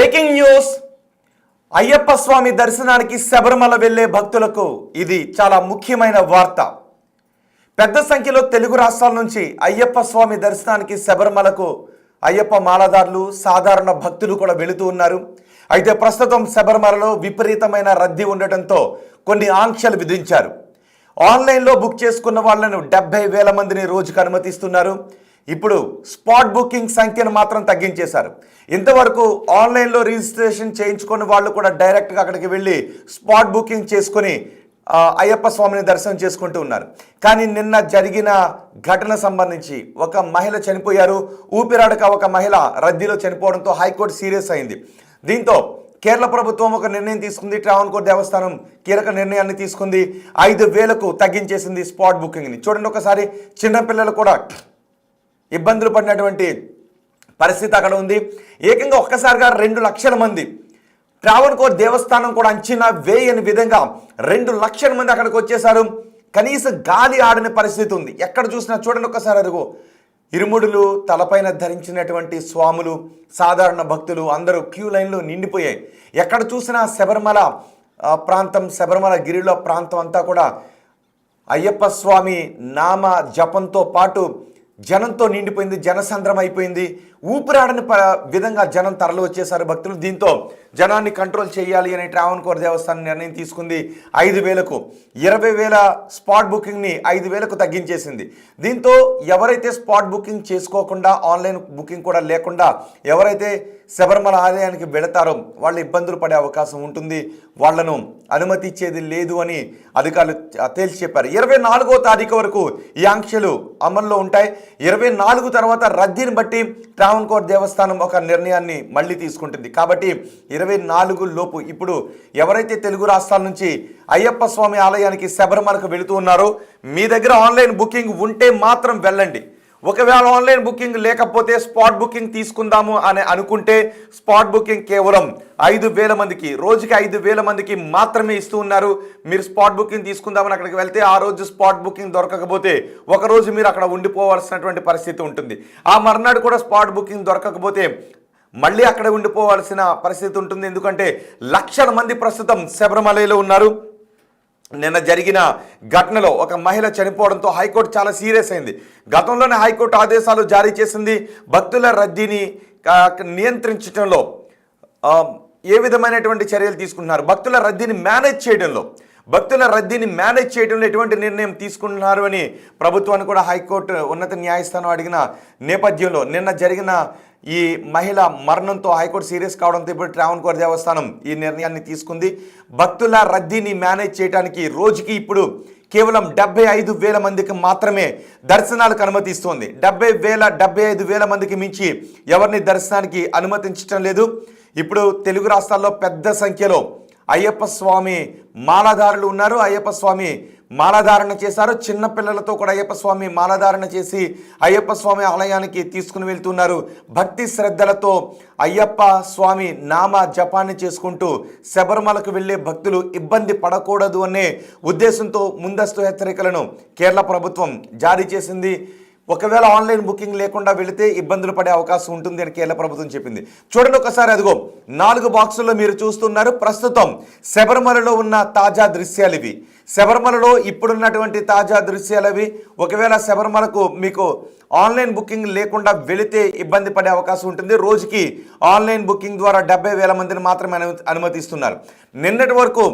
Breaking news. Ayyappa స్వామి దర్శనానికి శబరిమల వెళ్లే భక్తులకు ఇది చాలా ముఖ్యమైన వార్త. పెద్ద సంఖ్యలో తెలుగు రాష్ట్రాల నుంచి అయ్యప్ప స్వామి దర్శనానికి శబరిమలకు అయ్యప్ప మాలదారులు, సాధారణ భక్తులు కూడా వెళుతూ ఉన్నారు. అయితే ప్రస్తుతం శబరిమలలో విపరీతమైన రద్దీ ఉండటంతో కొన్ని ఆంక్షలు విధించారు. ఆన్లైన్లో బుక్ చేసుకున్న వాళ్లను 70,000 మందిని రోజుకు అనుమతిస్తున్నారు. ఇప్పుడు స్పాట్ బుకింగ్ సంఖ్యను మాత్రం తగ్గించేశారు. ఇంతవరకు ఆన్లైన్లో రిజిస్ట్రేషన్ చేయించుకున్న వాళ్ళు కూడా డైరెక్ట్గా అక్కడికి వెళ్ళి స్పాట్ బుకింగ్ చేసుకొని అయ్యప్ప స్వామిని దర్శనం చేసుకుంటూ ఉన్నారు. కానీ నిన్న జరిగిన ఘటన సంబంధించి ఒక మహిళ చనిపోయారు. ఊపిరాడక ఒక మహిళ రద్దీలో చనిపోవడంతో హైకోర్టు సీరియస్ అయింది. దీంతో కేరళ ప్రభుత్వం ఒక నిర్ణయం తీసుకుంది. ట్రావెన్కోర్ దేవస్థానం కీలక నిర్ణయాన్ని తీసుకుంది. 5,000కు తగ్గించేసింది స్పాట్ బుకింగ్ని. చూడండి ఒకసారి, చిన్నపిల్లలు కూడా ఇబ్బందులు పడినటువంటి పరిస్థితి అక్కడ ఉంది. ఏకంగా ఒక్కసారిగా 2 లక్షల మంది, ట్రావెన్కోర్ దేవస్థానం కూడా అంచనా వేయని విధంగా 2 లక్షల మంది అక్కడికి వచ్చేసారు. కనీసం గాలి ఆడని పరిస్థితి ఉంది. ఎక్కడ చూసినా చూడండి ఒకసారి, అరుగు ఇరుముడులు తలపైన ధరించినటువంటి స్వాములు, సాధారణ భక్తులు అందరూ క్యూ లైన్లో నిండిపోయాయి. ఎక్కడ చూసినా శబరిమల ప్రాంతం, శబరిమల గిరిలో ప్రాంతం అంతా కూడా అయ్యప్ప స్వామి నామ జపంతో పాటు జనంతో నిండిపోయింది. జనసంద్రం అయిపోయింది. ఊపిరాడని విధంగా జనం తరలి వచ్చేసారు భక్తులు. దీంతో జనాన్ని కంట్రోల్ చేయాలి అని ట్రావెన్కోర్ దేవస్థానం నిర్ణయం తీసుకుంది. 5,000కు 20,000 స్పాట్ బుకింగ్ని 5,000కు తగ్గించేసింది. దీంతో ఎవరైతే స్పాట్ బుకింగ్ చేసుకోకుండా, ఆన్లైన్ బుకింగ్ కూడా లేకుండా ఎవరైతే శబరిమల ఆలయానికి వెళతారో వాళ్ళు ఇబ్బందులు పడే అవకాశం ఉంటుంది. వాళ్లను అనుమతి ఇచ్చేది లేదు అని అధికారులు తేల్చి చెప్పారు. 24వ తారీఖు వరకు ఈ ఆంక్షలు అమల్లో ఉంటాయి. 24 తర్వాత రద్దీని బట్టి ట్రావెన్కోర్ దేవస్థానం ఒక నిర్ణయాన్ని మళ్ళీ తీసుకుంటుంది. కాబట్టి 24 లోపు ఇప్పుడు ఎవరైతే తెలుగు రాష్ట్రాల నుంచి అయ్యప్ప స్వామి ఆలయానికి శబరిమలకు వెళుతూ ఉన్నారో మీ దగ్గర ఆన్లైన్ బుకింగ్ ఉంటే మాత్రం వెళ్ళండి. ఒకవేళ ఆన్లైన్ బుకింగ్ లేకపోతే స్పాట్ బుకింగ్ తీసుకుందాము అని అనుకుంటే స్పాట్ బుకింగ్ కేవలం 5,000 మందికి, రోజుకి 5,000 మందికి మాత్రమే ఇస్తూ ఉన్నారు. మీరు స్పాట్ బుకింగ్ తీసుకుందామని అక్కడికి వెళ్తే ఆ రోజు స్పాట్ బుకింగ్ దొరకకపోతే ఒకరోజు మీరు అక్కడ ఉండిపోవాల్సినటువంటి పరిస్థితి ఉంటుంది. ఆ మర్నాడు కూడా స్పాట్ బుకింగ్ దొరకకపోతే మళ్ళీ అక్కడ ఉండిపోవాల్సిన పరిస్థితి ఉంటుంది. ఎందుకంటే లక్షల మంది ప్రస్తుతం శబరిమలలో ఉన్నారు. నిన్న జరిగిన ఘటనలో ఒక మహిళ చనిపోవడంతో హైకోర్టు చాలా సీరియస్ అయింది. గతంలోనే హైకోర్టు ఆదేశాలు జారీ చేసింది. భక్తుల రద్దీని నియంత్రించడంలో ఏ విధమైనటువంటి చర్యలు తీసుకుంటున్నారు, భక్తుల రద్దీని మేనేజ్ చేయడంలో ఎటువంటి నిర్ణయం తీసుకుంటున్నారు అని ప్రభుత్వాన్ని కూడా హైకోర్టు ఉన్నత న్యాయస్థానం అడిగిన నేపథ్యంలో నిన్న జరిగిన ఈ మహిళ మరణంతో హైకోర్టు సీరియస్ కావడంతో ఇప్పుడు ట్రావెన్కోర్ దేవస్థానం ఈ నిర్ణయాన్ని తీసుకుంది. భక్తుల రద్దీని మేనేజ్ చేయడానికి రోజుకి ఇప్పుడు కేవలం 75,000 మందికి మాత్రమే దర్శనాలకు అనుమతిస్తోంది. 75,000 మందికి మించి ఎవరిని దర్శనానికి అనుమతించడం లేదు. ఇప్పుడు తెలుగు రాష్ట్రాల్లో పెద్ద సంఖ్యలో అయ్యప్ప స్వామి మాలధారులు ఉన్నారు. అయ్యప్ప స్వామి మాలధారణ చేశారు. చిన్నపిల్లలతో కూడా అయ్యప్ప స్వామి మాలధారణ చేసి అయ్యప్ప స్వామి ఆలయానికి తీసుకుని వెళ్తున్నారు. భక్తి శ్రద్ధలతో అయ్యప్ప స్వామి నామ జపాన్ని చేసుకుంటూ శబరిమలకు వెళ్ళే భక్తులు ఇబ్బంది పడకూడదు అనే ఉద్దేశంతో ముందస్తు హెచ్చరికలను కేరళ ప్రభుత్వం జారీ చేసింది. ఒకవేళ ఆన్లైన్ బుకింగ్ లేకుండా వెళితే ఇబ్బందులు పడే అవకాశం ఉంటుంది అని కేరళ ప్రభుత్వం చెప్పింది. చూడండి ఒకసారి, అదిగో 4 బాక్సుల్లో మీరు చూస్తున్నారు. ప్రస్తుతం శబరిమలలో ఉన్న తాజా దృశ్యాలు ఇవి. శబరిమలలో ఇప్పుడున్నటువంటి తాజా దృశ్యాలు అవి. ఒకవేళ శబరిమలకు మీకు ఆన్లైన్ బుకింగ్ లేకుండా వెళితే ఇబ్బంది పడే అవకాశం ఉంటుంది. రోజుకి ఆన్లైన్ బుకింగ్ ద్వారా 70,000 మందిని మాత్రమే అనుమతిస్తున్నారు. నిన్నటి వరకు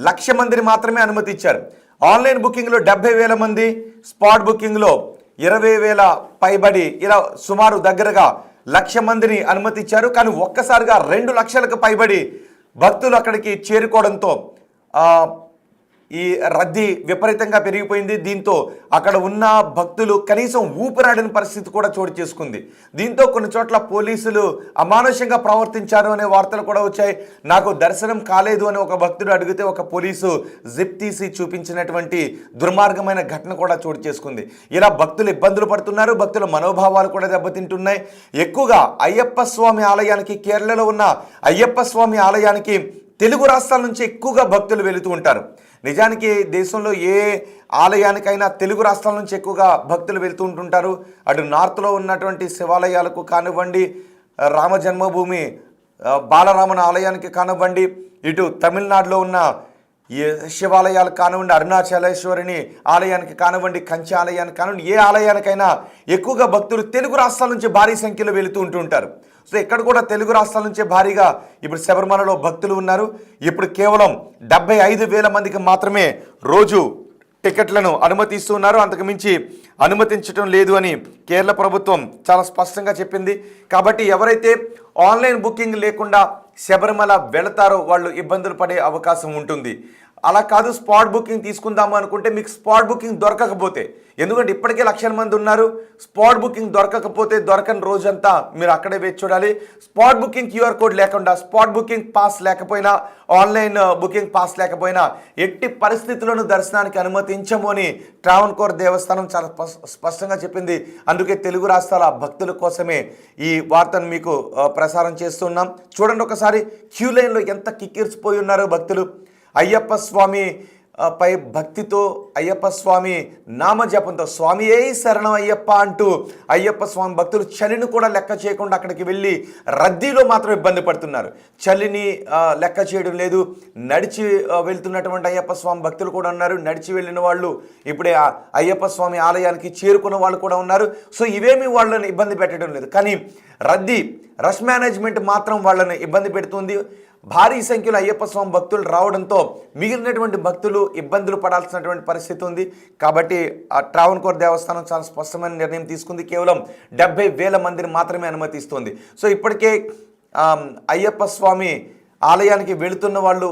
1,00,000 మందిని మాత్రమే అనుమతి ఇచ్చారు. ఆన్లైన్ బుకింగ్లో 70,000 మంది, స్పాట్ బుకింగ్లో 20,000 పైబడి, ఇలా సుమారు దగ్గరగా 1,00,000 మందిని అనుమతించారు. కానీ ఒక్కసారిగా 2 లక్షలకు పైబడి భక్తులు అక్కడికి చేరుకోవడంతో ఈ రద్దీ విపరీతంగా పెరిగిపోయింది. దీంతో అక్కడ ఉన్న భక్తులు కనీసం ఊపిరాడని పరిస్థితి కూడా చోటు చేసుకుంది. దీంతో కొన్ని చోట్ల పోలీసులు అమానుషంగా ప్రవర్తించారు అనే వార్తలు కూడా వచ్చాయి. నాకు దర్శనం కాలేదు అని ఒక భక్తుడు అడిగితే ఒక పోలీసు జిప్ తీసి చూపించినటువంటి దుర్మార్గమైన ఘటన కూడా చోటు చేసుకుంది. ఇలా భక్తులు ఇబ్బందులు పడుతున్నారు. భక్తుల మనోభావాలు కూడా దెబ్బతింటున్నాయి. ఎక్కువగా అయ్యప్ప స్వామి ఆలయానికి, కేరళలో ఉన్న అయ్యప్ప స్వామి ఆలయానికి తెలుగు రాష్ట్రాల నుంచి ఎక్కువగా భక్తులు వెళుతూ ఉంటారు. నిజానికి దేశంలో ఏ ఆలయానికైనా తెలుగు రాష్ట్రాల నుంచి ఎక్కువగా భక్తులు వెళ్తూ ఉంటుంటారు. అటు నార్త్లో ఉన్నటువంటి శివాలయాలకు కానివ్వండి, రామ జన్మభూమి బాలరామన ఆలయానికి కానివ్వండి, ఇటు తమిళనాడులో ఉన్న ఈ శివాలయాలు కానివ్వండి, అరుణాచలేశ్వరిని ఆలయానికి కానివ్వండి, కంచి ఆలయానికి కానివ్వండి, ఏ ఆలయానికైనా ఎక్కువగా భక్తులు తెలుగు రాష్ట్రాల నుంచి భారీ సంఖ్యలో వెళుతూ ఉంటుంటారు. సో ఇక్కడ కూడా తెలుగు రాష్ట్రాల నుంచే భారీగా ఇప్పుడు శబరిమలలో భక్తులు ఉన్నారు. ఇప్పుడు కేవలం 75,000 మందికి మాత్రమే రోజు టికెట్లను అనుమతిస్తున్నారు. అంతకు మించి అనుమతించడం లేదు అని కేరళ ప్రభుత్వం చాలా స్పష్టంగా చెప్పింది. కాబట్టి ఎవరైతే ఆన్లైన్ బుకింగ్ లేకుండా శబరిమల వెళతారో వాళ్ళు ఇబ్బందులు పడే అవకాశం ఉంటుంది. అలా కాదు, స్పాట్ బుకింగ్ తీసుకుందాము అనుకుంటే మీకు స్పాట్ బుకింగ్ దొరకకపోతే, ఎందుకంటే ఇప్పటికే లక్షల మంది ఉన్నారు, స్పాట్ బుకింగ్ దొరకకపోతే దొరకని రోజంతా మీరు అక్కడే వేచి చూడాలి. స్పాట్ బుకింగ్ క్యూఆర్ కోడ్ లేకుండా, స్పాట్ బుకింగ్ పాస్ లేకపోయినా, ఆన్లైన్ బుకింగ్ పాస్ లేకపోయినా ఎట్టి పరిస్థితుల్లోనూ దర్శనానికి అనుమతించము అని ట్రావెన్కోర్ దేవస్థానం చాలా స్పష్టంగా చెప్పింది. అందుకే తెలుగు రాష్ట్రాల భక్తుల కోసమే ఈ వార్తను మీకు ప్రసారం చేస్తున్నాం. చూడండి ఒకసారి, క్యూ లైన్లో ఎంత కిక్కిరిసిపోయి ఉన్నారో భక్తులు. అయ్యప్ప స్వామి పై భక్తితో, అయ్యప్ప స్వామి నామజపంతో, స్వామి ఏ శరణం అయ్యప్ప అంటూ అయ్యప్ప స్వామి భక్తులు చలిని కూడా లెక్క చేయకుండా అక్కడికి వెళ్ళి రద్దీలో మాత్రం ఇబ్బంది పడుతున్నారు. చలిని లెక్క చేయడం లేదు. నడిచి వెళ్తున్నటువంటి అయ్యప్ప స్వామి భక్తులు కూడా ఉన్నారు. నడిచి వెళ్ళిన వాళ్ళు ఇప్పుడే అయ్యప్ప స్వామి ఆలయానికి చేరుకున్న వాళ్ళు కూడా ఉన్నారు. సో ఇవేమీ వాళ్ళని ఇబ్బంది పెట్టడం లేదు. కానీ రష్ మేనేజ్మెంట్ మాత్రం వాళ్ళని ఇబ్బంది పెడుతుంది. భారీ సంఖ్యలో అయ్యప్ప స్వామి భక్తులు రావడంతో మిగిలినటువంటి భక్తులు ఇబ్బందులు పడాల్సినటువంటి పరిస్థితి ఉంది. కాబట్టి ఆ ట్రావెన్కోర్ దేవస్థానం చాలా స్పష్టమైన నిర్ణయం తీసుకుంది. కేవలం 70,000 మందిని మాత్రమే అనుమతిస్తుంది. సో ఇప్పటికే అయ్యప్ప స్వామి ఆలయానికి వెళుతున్న వాళ్ళు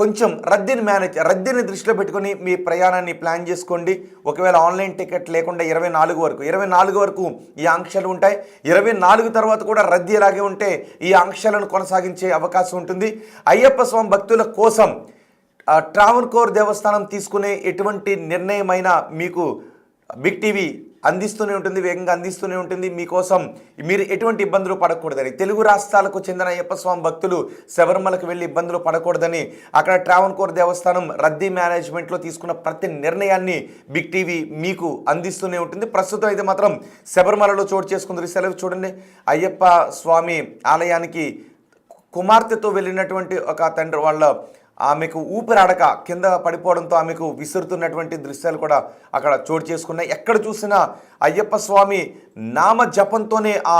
కొంచెం రద్దీని దృష్టిలో పెట్టుకొని మీ ప్రయాణాన్ని ప్లాన్ చేసుకోండి. ఒకవేళ ఆన్లైన్ టికెట్ లేకుండా 24 వరకు ఈ ఆంక్షలు ఉంటాయి. 24 తర్వాత కూడా రద్దీ ఇలాగే ఉంటే ఈ ఆంక్షలను కొనసాగించే అవకాశం ఉంటుంది. అయ్యప్ప స్వామి భక్తుల కోసం ట్రావెన్కోర్ దేవస్థానం తీసుకునే ఎటువంటి నిర్ణయమైనా మీకు బిగ్ టీవీ అందిస్తూనే ఉంటుంది, వేగంగా అందిస్తూనే ఉంటుంది. మీకోసం మీరు ఎటువంటి ఇబ్బందులు పడకూడదని, తెలుగు రాష్ట్రాలకు చెందిన అయ్యప్ప స్వామి భక్తులు శబరిమలకు వెళ్ళి ఇబ్బందులు పడకూడదని అక్కడ ట్రావెన్కోర్ దేవస్థానం రద్దీ మేనేజ్మెంట్లో తీసుకున్న ప్రతి నిర్ణయాన్ని బిగ్ టీవీ మీకు అందిస్తూనే ఉంటుంది. ప్రస్తుతం అయితే మాత్రం శబరిమలలో చోటు చేసుకుంది సెలవు. చూడండి, అయ్యప్ప స్వామి ఆలయానికి కుమార్తెతో వెళ్ళినటువంటి ఒక తండ్రి వాళ్ళ ఆమెకు ఊపిరాడక కింద పడిపోవడంతో ఆమెకు విసురుతున్నటువంటి దృశ్యాలు కూడా అక్కడ చోటు చేసుకున్నాయి. ఎక్కడ చూసినా అయ్యప్ప స్వామి నామ జపంతోనే ఆ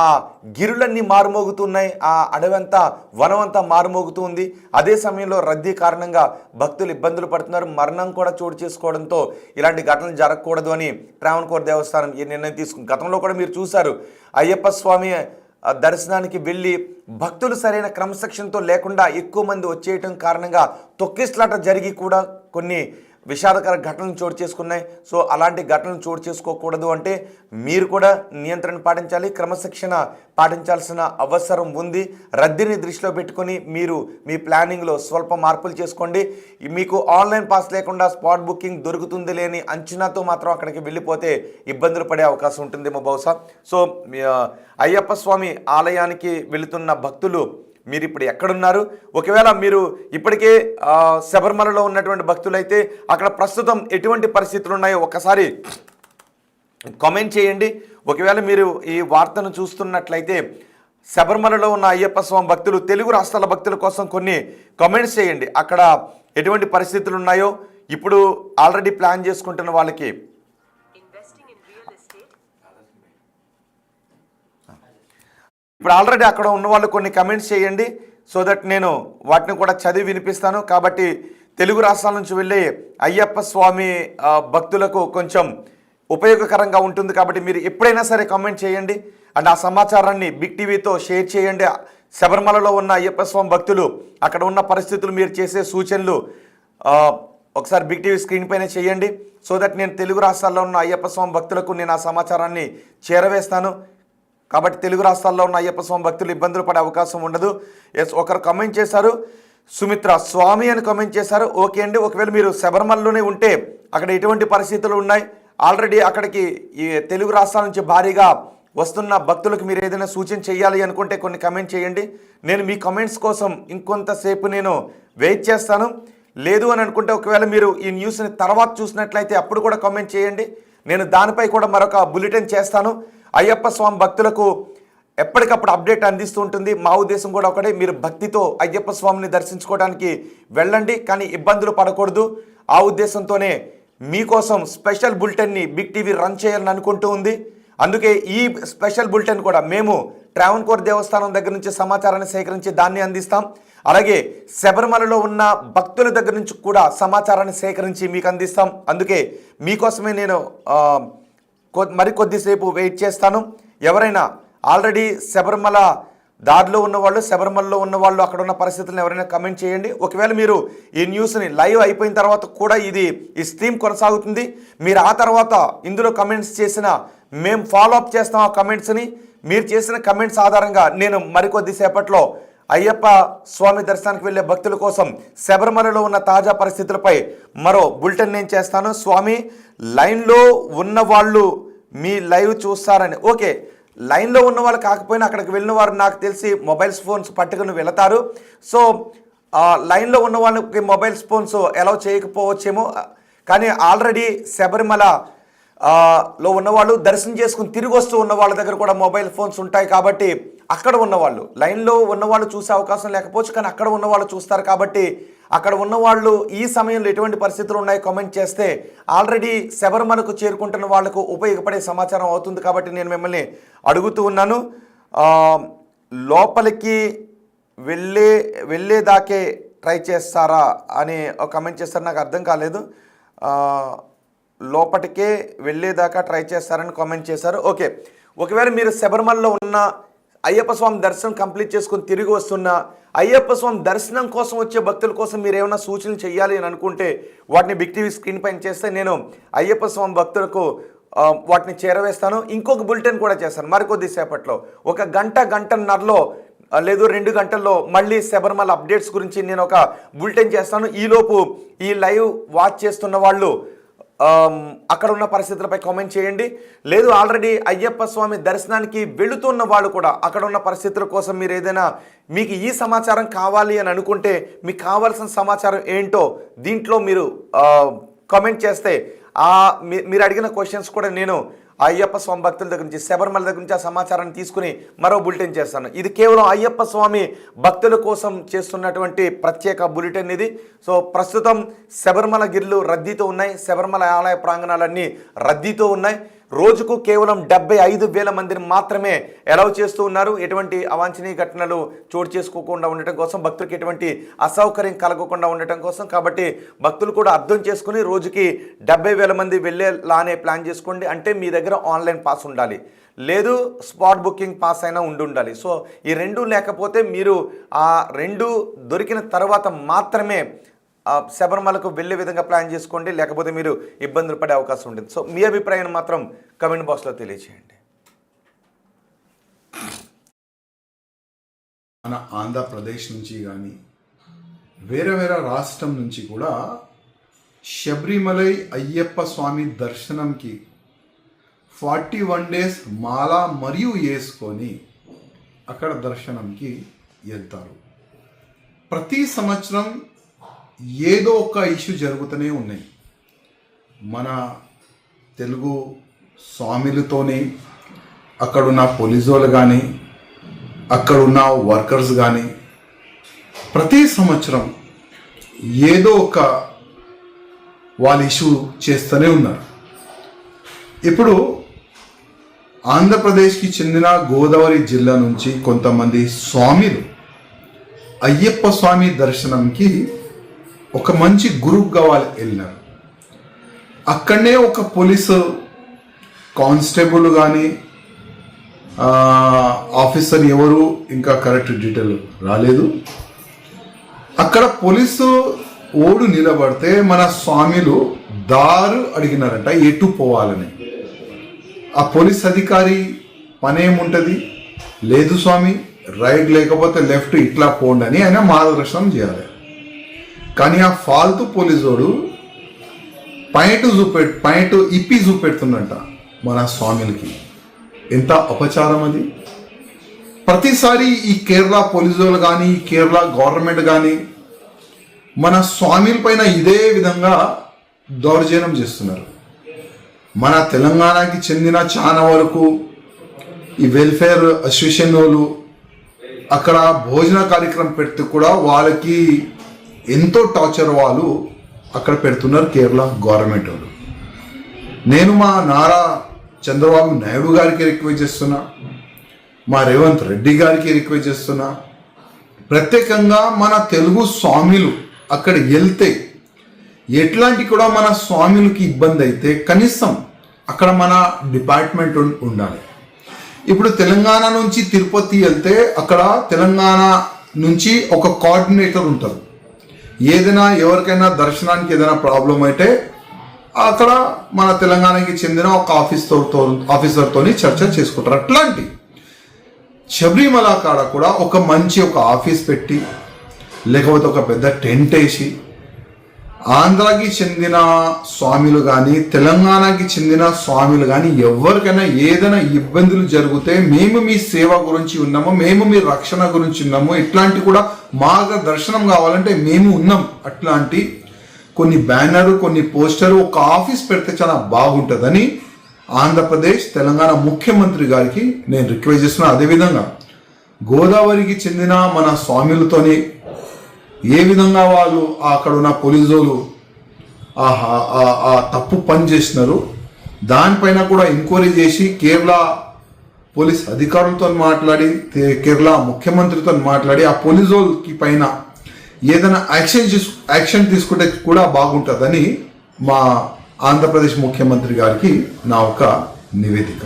గిరులన్నీ మారుమోగుతున్నాయి. ఆ అడవంతా వనమంతా మారుమోగుతుంది. అదే సమయంలో రద్దీ కారణంగా భక్తులు ఇబ్బందులు పడుతున్నారు. మరణం కూడా చోటు చేసుకోవడంతో ఇలాంటి ఘటనలు జరగకూడదు అని ట్రావెన్కోర్ దేవస్థానం ఈ నిర్ణయం తీసుకుంది. గతంలో కూడా మీరు చూశారు, అయ్యప్ప స్వామి దర్శనానికి వెళ్ళి భక్తులు సరైన క్రమశిక్షణతో లేకుండా ఎక్కువ మంది వచ్చేయటం కారణంగా తొక్కిస్లాట జరిగి కూడా కొన్ని విషాదకర ఘటనలు చోటు చేసుకున్నాయి. సో అలాంటి ఘటనలు చోటు చేసుకోకూడదు అంటే మీరు కూడా నియంత్రణ పాటించాలి, క్రమశిక్షణ పాటించాల్సిన అవసరం ఉంది. రద్దీని దృష్టిలో పెట్టుకొని మీరు మీ ప్లానింగ్లో స్వల్ప మార్పులు చేసుకోండి. మీకు ఆన్లైన్ పాస్ లేకుండా స్పాట్ బుకింగ్ దొరుకుతుంది లేని అంచనాతో మాత్రం అక్కడికి వెళ్ళిపోతే ఇబ్బందులు పడే అవకాశం ఉంటుందేమో బహుశా. సో అయ్యప్ప స్వామి ఆలయానికి వెళుతున్న భక్తులు మీరు ఇప్పుడు ఎక్కడున్నారు? ఒకవేళ మీరు ఇప్పటికే శబరిమలలో ఉన్నటువంటి భక్తులైతే అక్కడ ప్రస్తుతం ఎటువంటి పరిస్థితులు ఉన్నాయో ఒకసారి కామెంట్ చేయండి. ఒకవేళ మీరు ఈ వార్తను చూస్తున్నట్లయితే శబరిమలలో ఉన్న అయ్యప్ప స్వామి భక్తులు, తెలుగు రాష్ట్రాల భక్తుల కోసం కొన్ని కామెంట్స్ చేయండి. అక్కడ ఎటువంటి పరిస్థితులు ఉన్నాయో ఇప్పుడు ఆల్రెడీ ప్లాన్ చేసుకుంటున్న వాళ్ళకి. ఇప్పుడు ఆల్రెడీ అక్కడ ఉన్న వాళ్ళు కొన్ని కమెంట్స్ చేయండి, సో దట్ నేను వాటిని కూడా చదివి వినిపిస్తాను. కాబట్టి తెలుగు రాష్ట్రాల నుంచి వెళ్ళే అయ్యప్ప స్వామి భక్తులకు కొంచెం ఉపయోగకరంగా ఉంటుంది. కాబట్టి మీరు ఎప్పుడైనా సరే కామెంట్ చేయండి అండ్ ఆ సమాచారాన్ని బిగ్ టీవీతో షేర్ చేయండి. శబరిమలలో ఉన్న అయ్యప్ప స్వామి భక్తులు అక్కడ ఉన్న పరిస్థితులు, మీరు చేసే సూచనలు ఒకసారి బిగ్ టీవీ స్క్రీన్ పైన చేయండి. సో దట్ నేను తెలుగు రాష్ట్రాల్లో ఉన్న అయ్యప్ప స్వామి భక్తులకు నేను ఆ సమాచారాన్ని చేరవేస్తాను. కాబట్టి తెలుగు రాష్ట్రాల్లో ఉన్న అయ్యప్ప స్వామి భక్తులు ఇబ్బందులు పడే అవకాశం ఉండదు. ఒకరు కమెంట్ చేశారు, సుమిత్ర స్వామి అని కమెంట్ చేశారు. ఓకే అండి, ఒకవేళ మీరు శబరిమలలోనే ఉంటే అక్కడ ఎటువంటి పరిస్థితులు ఉన్నాయి, ఆల్రెడీ అక్కడికి ఈ తెలుగు రాష్ట్రాల నుంచి భారీగా వస్తున్న భక్తులకు మీరు ఏదైనా సూచన చేయాలి అనుకుంటే కొన్ని కమెంట్ చేయండి. నేను మీ కమెంట్స్ కోసం ఇంకొంతసేపు నేను వెయిట్ చేస్తాను. లేదు అని అనుకుంటే ఒకవేళ మీరు ఈ న్యూస్ని తర్వాత చూసినట్లయితే అప్పుడు కూడా కామెంట్ చేయండి. నేను దానిపై కూడా మరొక బులెటిన్ చేస్తాను. అయ్యప్ప స్వామి భక్తులకు ఎప్పటికప్పుడు అప్డేట్ అందిస్తూ ఉంటుంది. మా ఉద్దేశం కూడా ఒకటే, మీరు భక్తితో అయ్యప్ప స్వామిని దర్శించుకోవడానికి వెళ్ళండి, కానీ ఇబ్బందులు పడకూడదు. ఆ ఉద్దేశంతోనే మీకోసం స్పెషల్ బులెటిన్ని బిగ్ టీవీ రన్ చేయాలని అనుకుంటూ ఉంది. అందుకే ఈ స్పెషల్ బులెటిన్ కూడా మేము ట్రావెన్కోర్ దేవస్థానం దగ్గర నుంచి సమాచారాన్ని సేకరించి దాన్ని అందిస్తాం. అలాగే శబరిమలలో ఉన్న భక్తుల దగ్గర నుంచి కూడా సమాచారాన్ని సేకరించి మీకు అందిస్తాం. అందుకే మీకోసమే నేను మరికొద్దిసేపు వెయిట్ చేస్తాను. ఎవరైనా ఆల్రెడీ శబరిమల దారిలో ఉన్నవాళ్ళు, శబరిమలలో ఉన్నవాళ్ళు, అక్కడ ఉన్న పరిస్థితులను ఎవరైనా కమెంట్ చేయండి. ఒకవేళ మీరు ఈ న్యూస్ని లైవ్ అయిపోయిన తర్వాత కూడా ఈ స్ట్రీమ్ కొనసాగుతుంది, మీరు ఆ తర్వాత ఇందులో కమెంట్స్ చేసిన మేము ఫాలో అప్ చేస్తాం ఆ కమెంట్స్ని. మీరు చేసిన కమెంట్స్ ఆధారంగా నేను మరికొద్దిసేపట్లో అయ్యప్ప స్వామి దర్శనానికి వెళ్ళే భక్తుల కోసం శబరిమలలో ఉన్న తాజా పరిస్థితులపై మరో బులెటిన్ నేను చేస్తాను. స్వామి లైన్లో ఉన్న వాళ్ళు మీ లైవ్ చూస్తారని. ఓకే, లైన్లో ఉన్న వాళ్ళు కాకపోయినా అక్కడికి వెళ్ళిన వారు నాకు తెలిసి మొబైల్స్ ఫోన్స్ పట్టుకుని వెళతారు. సో లైన్లో ఉన్న వాళ్ళకి మొబైల్స్ ఫోన్స్ అలౌ చేయకపోవచ్చేమో, కానీ ఆల్రెడీ శబరిమల లో ఉన్నవాళ్ళు దర్శనం చేసుకుని తిరిగి వస్తూ ఉన్న వాళ్ళ దగ్గర కూడా మొబైల్ ఫోన్స్ ఉంటాయి. కాబట్టి అక్కడ ఉన్నవాళ్ళు, లైన్లో ఉన్నవాళ్ళు చూసే అవకాశం లేకపోవచ్చు, కానీ అక్కడ ఉన్నవాళ్ళు చూస్తారు. కాబట్టి అక్కడ ఉన్నవాళ్ళు ఈ సమయంలో ఎటువంటి పరిస్థితులు ఉన్నాయో కామెంట్ చేస్తే ఆల్రెడీ శబరిమలకు చేరుకుంటున్న వాళ్లకు ఉపయోగపడే సమాచారం అవుతుంది. కాబట్టి నేను మిమ్మల్ని అడుగుతూ ఉన్నాను, లోపలికి వెళ్ళేదాకే ట్రై చేస్తారా అని ఒక కామెంట్ చేస్తారు. నాకు అర్థం కాలేదు. లోపటికే వెళ్ళేదాకా ట్రై చేస్తారని కామెంట్ చేశారు. ఓకే, ఒకవేళ మీరు శబరిమలలో ఉన్న అయ్యప్ప స్వామి దర్శనం కంప్లీట్ చేసుకుని తిరిగి వస్తున్న అయ్యప్ప స్వామి దర్శనం కోసం వచ్చే భక్తుల కోసం మీరు ఏమైనా సూచనలు చేయాలి అని అనుకుంటే వాటిని బిగ్ టీవీ స్క్రీన్ పైన చేస్తే నేను అయ్యప్ప స్వామి భక్తులకు వాటిని చేరవేస్తాను. ఇంకొక బులెటిన్ కూడా చేస్తాను మరికొద్దిసేపట్లో. ఒక గంటన్నరలో లేదు 2 గంటల్లో మళ్ళీ శబరిమల అప్డేట్స్ గురించి నేను ఒక బులెటిన్ చేస్తాను. ఈలోపు ఈ లైవ్ వాచ్ చేస్తున్న వాళ్ళు అక్కడ ఉన్న పరిస్థితులపై కామెంట్ చేయండి. లేదు ఆల్రెడీ అయ్యప్ప స్వామి దర్శనానికి వెళుతున్న వాళ్ళు కూడా అక్కడ ఉన్న పరిస్థితుల కోసం మీరు ఏదైనా మీకు ఈ సమాచారం కావాలి అని అనుకుంటే మీకు కావాల్సిన సమాచారం ఏంటో దీంట్లో మీరు కామెంట్ చేస్తే మీరు అడిగిన క్వశ్చన్స్ కూడా నేను అయ్యప్ప స్వామి భక్తుల దగ్గర నుంచి, శబరిమల దగ్గర నుంచి ఆ సమాచారాన్ని తీసుకుని మరో బులెటిన్ చేస్తాను. ఇది కేవలం అయ్యప్ప స్వామి భక్తుల కోసం చేస్తున్నటువంటి ప్రత్యేక బులెటిన్ ఇది. సో ప్రస్తుతం శబరిమల గిర్లు రద్దీతో ఉన్నాయి, శబరిమల ఆలయ ప్రాంగణాలన్నీ రద్దీతో ఉన్నాయి. రోజుకు కేవలం 75,000 మందిని మాత్రమే అలౌ చేస్తూ ఉన్నారు. ఎటువంటి అవాంఛనీయ ఘటనలు చోటు చేసుకోకుండా ఉండటం కోసం, భక్తులకు ఎటువంటి అసౌకర్యం కలగకుండా ఉండటం కోసం. కాబట్టి భక్తులు కూడా అర్థం చేసుకుని రోజుకి 70,000 మంది వెళ్ళేలానే ప్లాన్ చేసుకోండి. అంటే మీ దగ్గర ఆన్లైన్ పాస్ ఉండాలి, లేదు స్పాట్ బుకింగ్ పాస్ అయినా ఉండాలి. సో ఈ రెండూ లేకపోతే మీరు ఆ రెండు దొరికిన తర్వాత మాత్రమే శబరిమలకు వెళ్ళే విధంగా ప్లాన్ చేసుకోండి, లేకపోతే మీరు ఇబ్బందులు పడే అవకాశం ఉంటుంది. సో మీ అభిప్రాయం మాత్రం కమెంట్ బాక్స్లో తెలియచేయండి. మన ఆంధ్రప్రదేశ్ నుంచి కానీ వేరే రాష్ట్రం నుంచి కూడా శబరిమలై అయ్యప్ప స్వామి దర్శనంకి 41 days మాల మరియు వేసుకొని అక్కడ దర్శనంకి వెళ్తారు. ప్రతి సంవత్సరం ఏదో ఒక ఇష్యూ జరుగుతూనే ఉన్నాయి. మన తెలుగు స్వామిలతోనే అక్కడున్న పోలీసు వాళ్ళు కానీ అక్కడున్న వర్కర్స్ కానీ ప్రతి సంవత్సరం ఏదో ఒక వాళ్ళు ఇష్యూ చేస్తూనే ఉన్నారు. ఇప్పుడు ఆంధ్రప్రదేశ్కి చెందిన గోదావరి జిల్లా నుంచి కొంతమంది స్వామిలు అయ్యప్ప స్వామి దర్శనంకి ఒక మంచి గ్రూప్గా వాళ్ళు వెళ్ళినారు. అక్కడనే ఒక పోలీసు కానిస్టేబుల్ కానీ ఆఫీసర్ ఎవరు ఇంకా కరెక్ట్ డీటెయిల్ రాలేదు. అక్కడ పోలీసు ఓడు నిలబడితే మన స్వామిలు దారు అడిగినారంట ఎటు పోవాలని. ఆ పోలీస్ అధికారి పనేముంటుంది, లేదు స్వామి రైట్ లేకపోతే లెఫ్ట్ ఇట్లా పోండి అని ఆయన మార్గదర్శనం చేయాలి. కానీ ఆ ఫాల్తూ పోలీసోడు పాయింట్ ఇప్పి చూపెడుతుందంట మన స్వామిలకి. ఎంత అపచారం అది! ప్రతిసారి ఈ కేరళ పోలీసులు కానీ కేరళ గవర్నమెంట్ కానీ మన స్వామిల పైన ఇదే విధంగా దౌర్జన్యం చేస్తున్నారు. మన తెలంగాణకి చెందిన చాలా వరకు ఈ వెల్ఫేర్ అసోసియేషన్ వాళ్ళు అక్కడ భోజన కార్యక్రమం పెడితే కూడా వాళ్ళకి ఎంతో టార్చర్ వాళ్ళు అక్కడ పెడుతున్నారు కేరళ గవర్నమెంట్ వాళ్ళు. నేను మా నారా చంద్రబాబు నాయుడు గారికి రిక్వెస్ట్ చేస్తున్నా, మా రేవంత్ రెడ్డి గారికి రిక్వెస్ట్ చేస్తున్నా, ప్రత్యేకంగా మన తెలుగు స్వామిలు అక్కడ వెళ్తే ఎట్లాంటి కూడా మన స్వామిలకి ఇబ్బంది అయితే కనీసం అక్కడ మన డిపార్ట్మెంట్ ఉండాలి. ఇప్పుడు తెలంగాణ నుంచి తిరుపతి వెళ్తే అక్కడ తెలంగాణ నుంచి ఒక కోఆర్డినేటర్ ఉంటారు. ఏదైనా ఎవరికైనా దర్శనానికి ఏదైనా ప్రాబ్లం అయితే అక్కడ మన తెలంగాణకి చెందిన ఒక ఆఫీసర్తో చర్చ చేసుకుంటారు. అట్లాంటి శబరిమల కాడ కూడా ఒక మంచి ఒక ఆఫీస్ పెట్టి లేకపోతే ఒక పెద్ద టెంట్ వేసి ఆంధ్రాకి చెందిన స్వామిలు కానీ తెలంగాణకి చెందిన స్వామిలు కానీ ఎవరికైనా ఏదైనా ఇబ్బందులు జరిగితే మేము మీ సేవ గురించి ఉన్నాము, మేము మీ రక్షణ గురించి ఉన్నాము, ఇట్లాంటి కూడా మార్గదర్శనం కావాలంటే మేము ఉన్నాం. అట్లాంటి కొన్ని బ్యానరు కొన్ని పోస్టరు ఒక ఆఫీస్ పెడితే చాలా బాగుంటుందని ఆంధ్రప్రదేశ్ తెలంగాణ ముఖ్యమంత్రి గారికి నేను రిక్వెస్ట్ చేస్తున్నాను. అదేవిధంగా గోదావరికి చెందిన మన స్వామిలతోని ఏ విధంగా వాళ్ళు అక్కడ ఉన్న పోలీసులు ఆ తప్పు పని చేసినారు దానిపైన కూడా ఎంక్వైరీ చేసి కేరళ పోలీస్ అధికారులతో మాట్లాడి కేరళ ముఖ్యమంత్రితో మాట్లాడి ఆ పోలీసులకి పైన ఏదైనా యాక్షన్ తీసుకుంటే కూడా బాగుంటుందని మా ఆంధ్రప్రదేశ్ ముఖ్యమంత్రి గారికి నా ఒక నివేదిక.